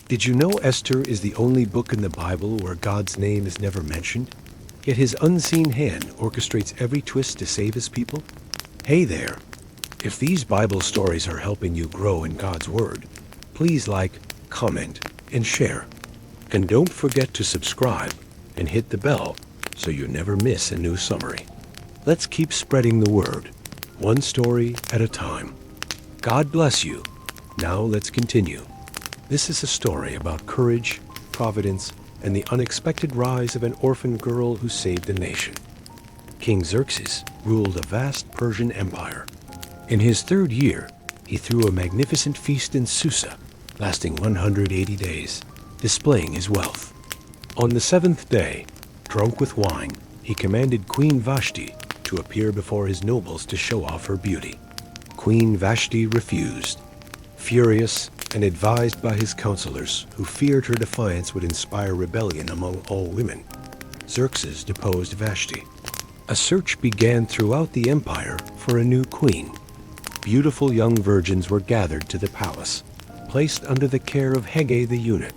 Did you know Esther is the only book in the Bible where God's name is never mentioned? Yet his unseen hand orchestrates every twist to save his people? Hey there! If these Bible stories are helping you grow in God's Word, please like, comment, and share. And don't forget to subscribe and hit the bell so you never miss a new summary. Let's keep spreading the word, one story at a time. God bless you. Now let's continue. This is a story about courage, providence, and the unexpected rise of an orphan girl who saved a nation. King Xerxes ruled a vast Persian empire. In his third year, he threw a magnificent feast in Susa, lasting 180 days, displaying his wealth. On the seventh day, drunk with wine, he commanded Queen Vashti to appear before his nobles to show off her beauty. Queen Vashti refused. Furious and advised by his counselors, who feared her defiance would inspire rebellion among all women, Xerxes deposed Vashti. A search began throughout the empire for a new queen. Beautiful young virgins were gathered to the palace, placed under the care of Hege the eunuch,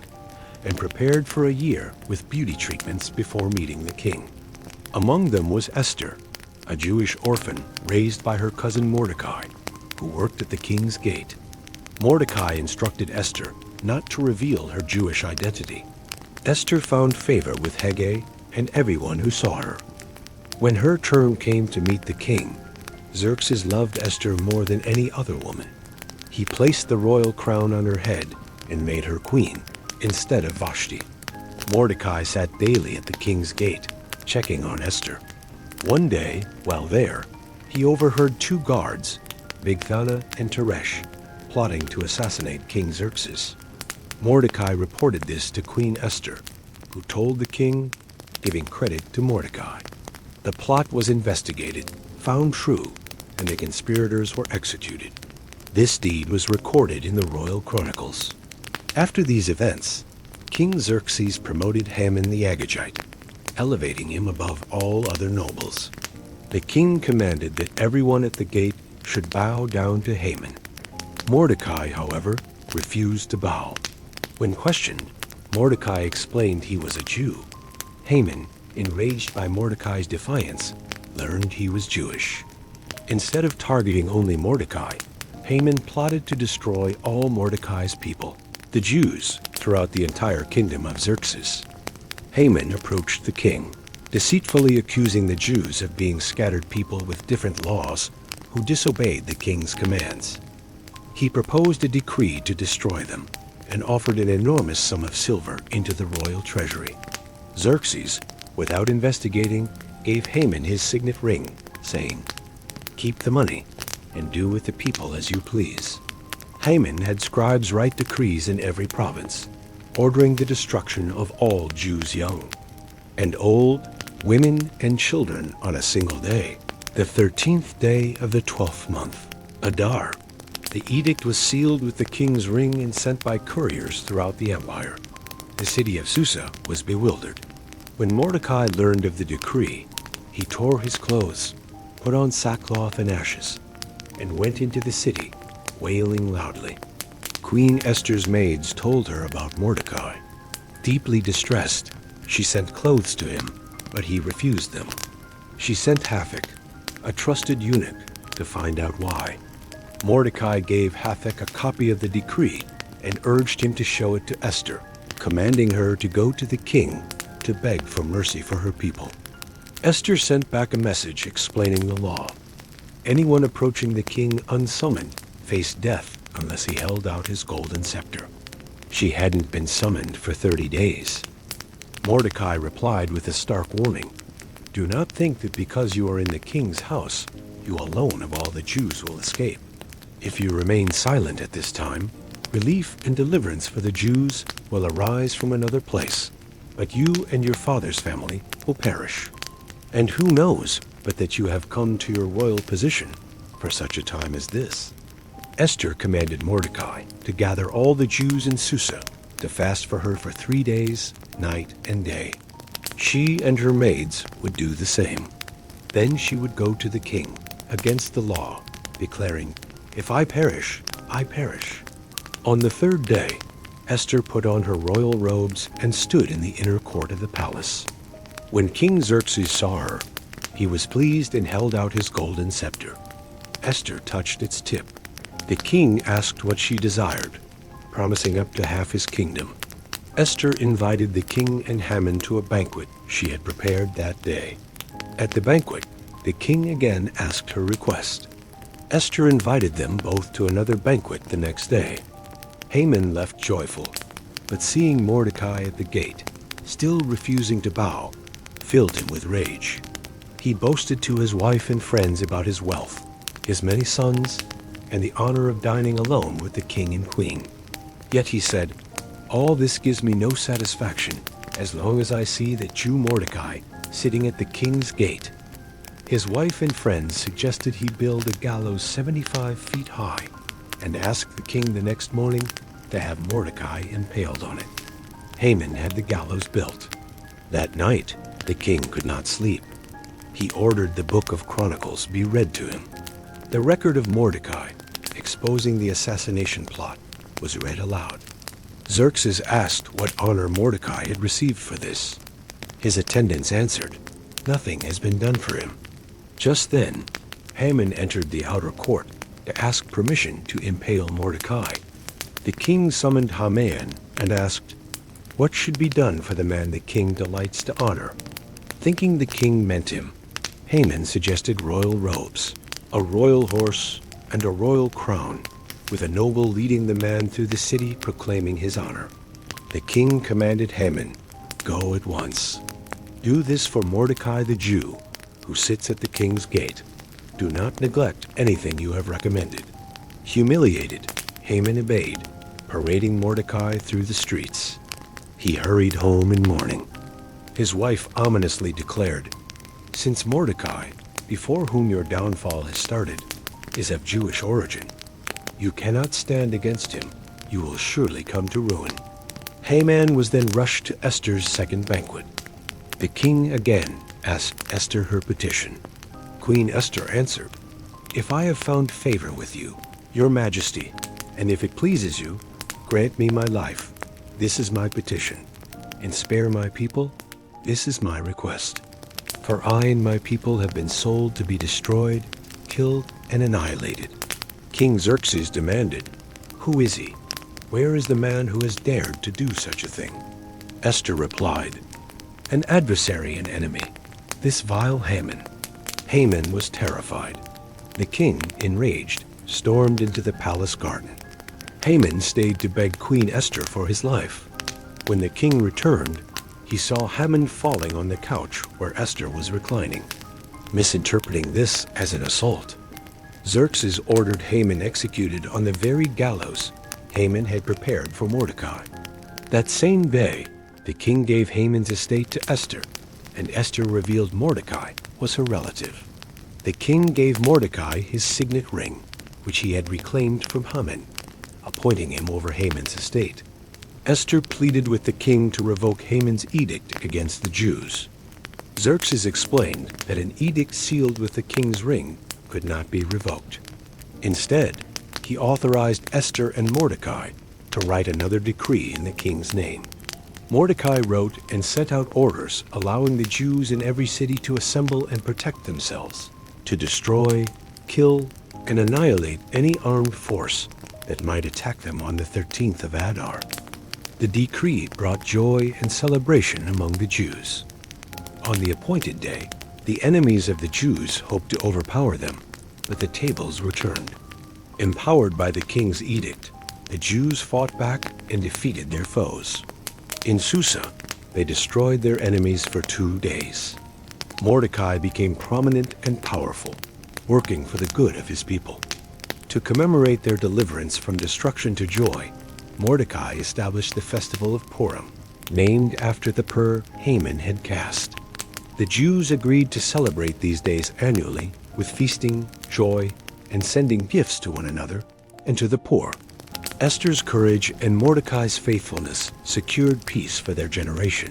and prepared for a year with beauty treatments before meeting the king. Among them was Esther, a Jewish orphan raised by her cousin Mordecai, who worked at the king's gate. Mordecai instructed Esther not to reveal her Jewish identity. Esther found favor with Hege and everyone who saw her. When her turn came to meet the king, Xerxes loved Esther more than any other woman. He placed the royal crown on her head and made her queen instead of Vashti. Mordecai sat daily at the king's gate, checking on Esther. One day, while there, he overheard two guards, Bigthana and Teresh, plotting to assassinate King Xerxes. Mordecai reported this to Queen Esther, who told the king, giving credit to Mordecai. The plot was investigated, found true, and the conspirators were executed. This deed was recorded in the royal chronicles. After these events, King Xerxes promoted Haman the Agagite, elevating him above all other nobles. The king commanded that everyone at the gate should bow down to Haman. Mordecai, however, refused to bow. When questioned, Mordecai explained he was a Jew. Haman, enraged by Mordecai's defiance, learned he was Jewish. Instead of targeting only Mordecai, Haman plotted to destroy all Mordecai's people, the Jews, throughout the entire kingdom of Xerxes. Haman approached the king, deceitfully accusing the Jews of being scattered people with different laws who disobeyed the king's commands. He proposed a decree to destroy them and offered an enormous sum of silver into the royal treasury. Xerxes, without investigating, gave Haman his signet ring, saying, "Keep the money and do with the people as you please." Haman had scribes write decrees in every province, ordering the destruction of all Jews young and old, women and children on a single day, the 13th day of the 12th month, Adar. The edict was sealed with the king's ring and sent by couriers throughout the empire. The city of Susa was bewildered. When Mordecai learned of the decree, he tore his clothes, put on sackcloth and ashes, and went into the city, wailing loudly. Queen Esther's maids told her about Mordecai. Deeply distressed, she sent clothes to him, but he refused them. She sent Hathach, a trusted eunuch, to find out why. Mordecai gave Hathach a copy of the decree and urged him to show it to Esther, commanding her to go to the king to beg for mercy for her people. Esther sent back a message explaining the law. Anyone approaching the king unsummoned faced death unless he held out his golden scepter. She hadn't been summoned for 30 days. Mordecai replied with a stark warning. Do not think that because you are in the king's house, you alone of all the Jews will escape. If you remain silent at this time, relief and deliverance for the Jews will arise from another place, but you and your father's family will perish. And who knows but that you have come to your royal position for such a time as this? Esther commanded Mordecai to gather all the Jews in Susa to fast for her for 3 days, night and day. She and her maids would do the same. Then she would go to the king against the law, declaring, "If I perish, I perish." On the third day, Esther put on her royal robes and stood in the inner court of the palace. When King Xerxes saw her, he was pleased and held out his golden scepter. Esther touched its tip. The king asked what she desired, promising up to half his kingdom. Esther invited the king and Haman to a banquet she had prepared that day. At the banquet, the king again asked her request. Esther invited them both to another banquet the next day. Haman left joyful, but seeing Mordecai at the gate, still refusing to bow, filled him with rage. He boasted to his wife and friends about his wealth, his many sons, and the honor of dining alone with the king and queen. Yet he said, "All this gives me no satisfaction, as long as I see that Jew Mordecai sitting at the king's gate." His wife and friends suggested he build a gallows 75 feet high and asked the king the next morning to have Mordecai impaled on it. Haman had the gallows built. That night, the king could not sleep. He ordered the book of Chronicles be read to him. The record of Mordecai, exposing the assassination plot, was read aloud. Xerxes asked what honor Mordecai had received for this. His attendants answered, "Nothing has been done for him." Just then, Haman entered the outer court to ask permission to impale Mordecai. The king summoned Haman and asked, "What should be done for the man the king delights to honor?" Thinking the king meant him, Haman suggested royal robes, a royal horse, and a royal crown, with a noble leading the man through the city proclaiming his honor. The king commanded Haman, "Go at once. Do this for Mordecai the Jew, who sits at the king's gate. Do not neglect anything you have recommended." Humiliated, Haman obeyed, parading Mordecai through the streets. He hurried home in mourning. His wife ominously declared, "Since Mordecai, before whom your downfall has started, is of Jewish origin, you cannot stand against him. You will surely come to ruin." Haman was then rushed to Esther's second banquet. The king again asked Esther her petition. Queen Esther answered, "If I have found favor with you, your majesty, and if it pleases you, grant me my life. This is my petition. And spare my people. This is my request. For I and my people have been sold to be destroyed, killed, and annihilated." King Xerxes demanded, "Who is he? Where is the man who has dared to do such a thing?" Esther replied, "An adversary and enemy, this vile Haman." Haman was terrified. The king, enraged, stormed into the palace garden. Haman stayed to beg Queen Esther for his life. When the king returned, he saw Haman falling on the couch where Esther was reclining. Misinterpreting this as an assault, Xerxes ordered Haman executed on the very gallows Haman had prepared for Mordecai. That same day, the king gave Haman's estate to Esther, and Esther revealed Mordecai was her relative. The king gave Mordecai his signet ring, which he had reclaimed from Haman, appointing him over Haman's estate. Esther pleaded with the king to revoke Haman's edict against the Jews. Xerxes explained that an edict sealed with the king's ring could not be revoked. Instead, he authorized Esther and Mordecai to write another decree in the king's name. Mordecai wrote and sent out orders allowing the Jews in every city to assemble and protect themselves, to destroy, kill, and annihilate any armed force that might attack them on the 13th of Adar. The decree brought joy and celebration among the Jews. On the appointed day, the enemies of the Jews hoped to overpower them, but the tables were turned. Empowered by the king's edict, the Jews fought back and defeated their foes. In Susa, they destroyed their enemies for 2 days. Mordecai became prominent and powerful, working for the good of his people. To commemorate their deliverance from destruction to joy, Mordecai established the festival of Purim, named after the pur Haman had cast. The Jews agreed to celebrate these days annually with feasting, joy, and sending gifts to one another and to the poor. Esther's courage and Mordecai's faithfulness secured peace for their generation.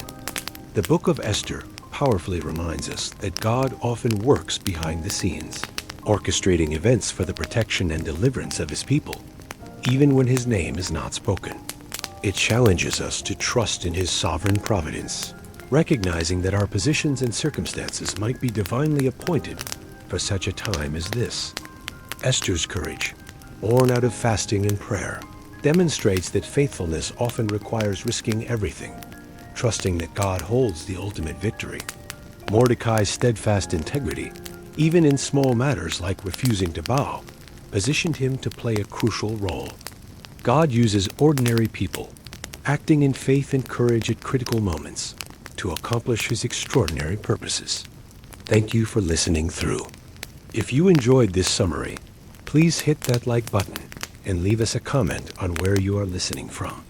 The book of Esther powerfully reminds us that God often works behind the scenes, orchestrating events for the protection and deliverance of his people, even when his name is not spoken. It challenges us to trust in his sovereign providence, recognizing that our positions and circumstances might be divinely appointed for such a time as this. Esther's courage, born out of fasting and prayer, demonstrates that faithfulness often requires risking everything, trusting that God holds the ultimate victory. Mordecai's steadfast integrity, even in small matters like refusing to bow, positioned him to play a crucial role. God uses ordinary people, acting in faith and courage at critical moments, to accomplish his extraordinary purposes. Thank you for listening through. If you enjoyed this summary, please hit that like button and leave us a comment on where you are listening from.